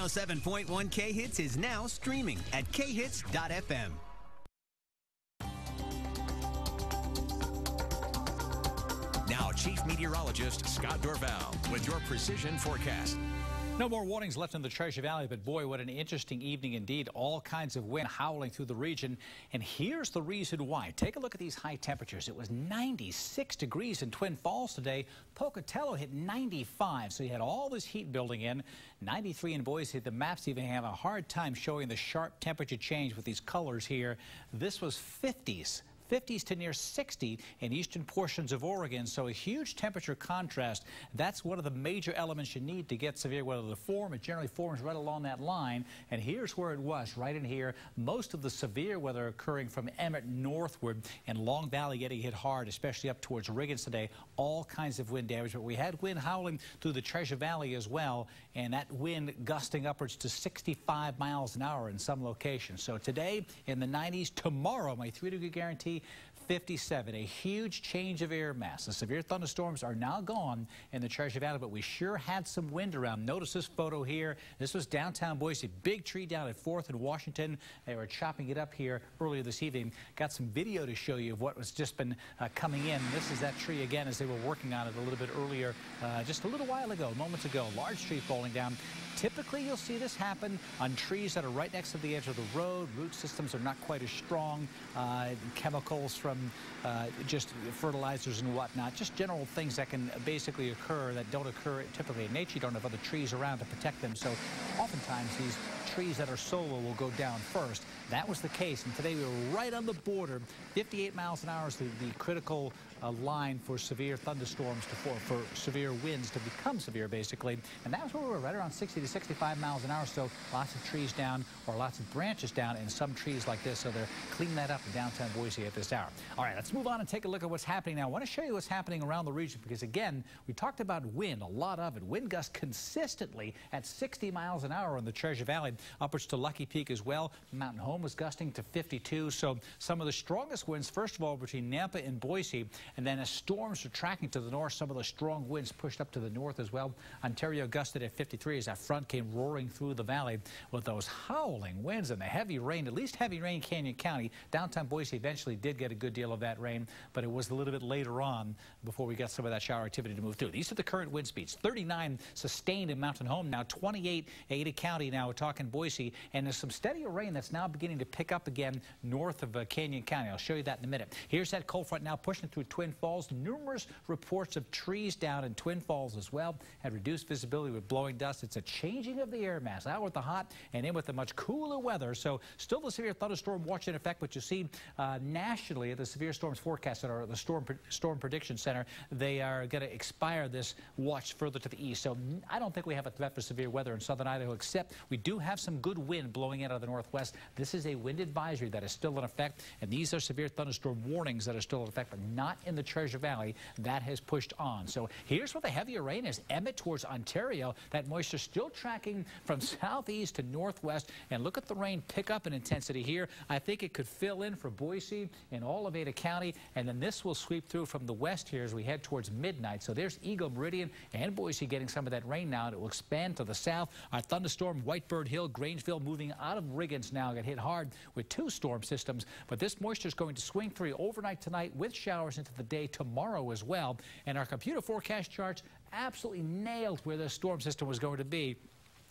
107.1 K-Hits is now streaming at khits.fm. Now, Chief Meteorologist Scott Dorval with your precision forecast. No more warnings left in the Treasure Valley, but boy, what an interesting evening indeed. All kinds of wind howling through the region. And here's the reason why. Take a look at these high temperatures. It was 96 degrees in Twin Falls today. Pocatello hit 95, so you had all this heat building in. 93 in Boise. The maps even have a hard time showing the sharp temperature change with these colors here. This was 50s. 50s to near 60 in eastern portions of Oregon, so a huge temperature contrast. That's one of the major elements you need to get severe weather to form. It generally forms right along that line, and here's where it was, right in here. Most of the severe weather occurring from Emmett northward, and Long Valley getting hit hard, especially up towards Riggins today. All kinds of wind damage, but we had wind howling through the Treasure Valley as well, and that wind gusting upwards to 65 miles an hour in some locations. So today in the 90s, tomorrow my 3-degree guarantee 57, a huge change of air mass. The severe thunderstorms are now gone in the Treasure Valley, but we sure had some wind around. Notice this photo here. This was downtown Boise. Big tree down at 4th and Washington. They were chopping it up here earlier this evening. Got some video to show you of what was just been coming in. This is that tree again as they were working on it a little bit earlier, just a little while ago, moments ago. Large tree falling down. Typically, you'll see this happen on trees that are right next to the edge of the road. Root systems are not quite as strong. Chemicals from just fertilizers and whatnot. Just general things that can basically occur that don't occur typically in nature. You don't have other trees around to protect them. So oftentimes these trees that are solo will go down first. That was the case, and today we were right on the border. 58 miles an hour is the critical line for severe thunderstorms, for severe winds to become severe, basically. And that was where we were, right around 60 to 65 miles an hour. So lots of trees down, or lots of branches down, and some trees like this. So they're cleaning that up in downtown Boise at this hour. All right, let's move on and take a look at what's happening now. I want to show you what's happening around the region because, again, we talked about wind, a lot of it. Wind gusts consistently at 60 miles an hour in the Treasure Valley, upwards to Lucky Peak as well. Mountain Home was gusting to 52. So some of the strongest winds, first of all, between Nampa and Boise, and then as storms are tracking to the north, some of the strong winds pushed up to the north as well. Ontario gusted at 53 as that front came roaring through the valley with those howling winds and the heavy rain, at least heavy rain Canyon County. Downtown Boise eventually did get a good deal of that rain, but it was a little bit later on before we got some of that shower activity to move through. These are the current wind speeds. 39 sustained in Mountain Home now, 28 Ada County now. We're talking Boise, and there's some steadier rain that's now beginning to pick up again north of Canyon County. I'll show you that in a minute. Here's that cold front now pushing through Twin Falls. Numerous reports of trees down in Twin Falls as well. Had reduced visibility with blowing dust. It's a changing of the air mass, out with the hot and in with the much cooler weather. So still the severe thunderstorm watch in effect, but you see nationally at the severe storms forecast at the Storm Prediction Center, they are going to expire this watch further to the east. So I don't think we have a threat for severe weather in southern Idaho, except we do have some good wind blowing in out of the northwest. This is a wind advisory that is still in effect, and these are severe thunderstorm warnings that are still in effect, but not in the Treasure Valley. That has pushed on. So here's where the heavier rain is. Emmett towards Ontario. That moisture still tracking from southeast to northwest. And look at the rain pick up in intensity here. I think it could fill in for Boise and all of Ada County. And then this will sweep through from the west here as we head towards midnight. So there's Eagle Meridian and Boise getting some of that rain now. And it will expand to the south. Our thunderstorm, Whitebird Hill, Grangeville moving out of Riggins now. Got hit hard with 2 storm systems. But this moisture is going to swing through overnight tonight with showers into the day tomorrow as well. And our computer forecast charts absolutely nailed where the storm system was going to be.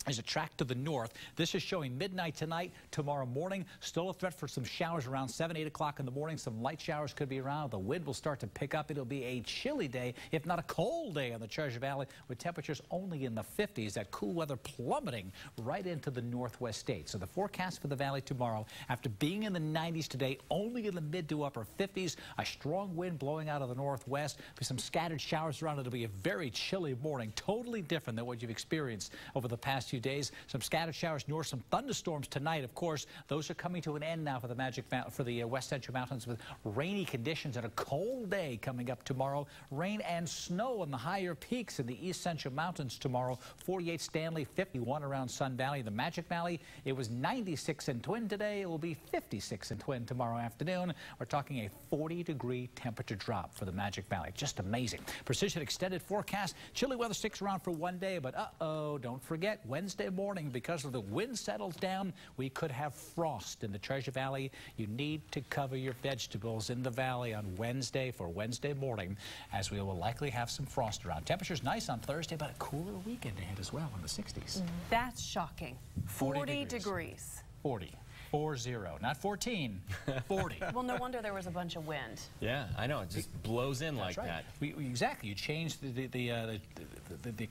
As a track to the north. This is showing midnight tonight, tomorrow morning. Still a threat for some showers around 7, 8 o'clock in the morning. Some light showers could be around. The wind will start to pick up. It'll be a chilly day, if not a cold day on the Treasure Valley, with temperatures only in the 50s. That cool weather plummeting right into the northwest states. So the forecast for the valley tomorrow, after being in the 90s today, only in the mid to upper 50s. A strong wind blowing out of the northwest with some scattered showers around. It'll be a very chilly morning, totally different than what you've experienced over the past few days. Some scattered showers north, some thunderstorms tonight. Of course, those are coming to an end now for the West Central Mountains, with rainy conditions and a cold day coming up tomorrow. Rain and snow on the higher peaks in the East Central Mountains tomorrow. 48 Stanley, 51 around Sun Valley. The Magic Valley, it was 96 in Twin today. It will be 56 in Twin tomorrow afternoon. We're talking a 40-degree temperature drop for the Magic Valley. Just amazing. Precision extended forecast. Chilly weather sticks around for one day, but don't forget, Wednesday Wednesday morning, because of the wind settles down, we could have frost in the Treasure Valley. You need to cover your vegetables in the valley on Wednesday for Wednesday morning, as we will likely have some frost around. Temperatures nice on Thursday, but a cooler weekend ahead as well in the 60s. That's shocking. 40 degrees. 40. 40, not 14, 40. Well, no wonder there was a bunch of wind. Yeah, I know. It just blows in like that. Exactly. You change the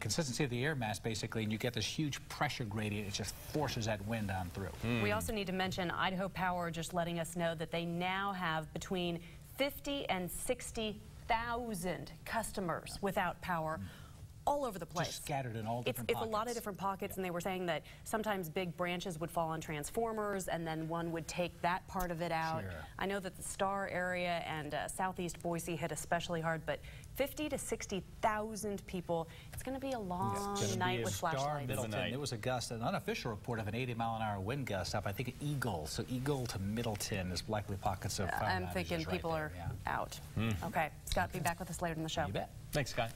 consistency of the air mass, basically, and you get this huge pressure gradient. It just forces that wind on through. We also need to mention Idaho Power just letting us know that they now have between 50 and 60,000 customers without power. All over the place. Just scattered in all different pockets. It's a lot of different pockets, and they were saying that sometimes big branches would fall on transformers, and then one would take that part of it out. Sure. I know that the Star area and southeast Boise hit especially hard, but 50 to 60,000 people. It's going to be a long night with flashlights. Middleton, there was a gust, an unofficial report of an 80-mile-an-hour wind gust up. I think Eagle, so Eagle to Middleton is likely pockets of fire. I'm thinking people are out. Okay, Scott, be back with us later in the show. You bet. Thanks, Scott.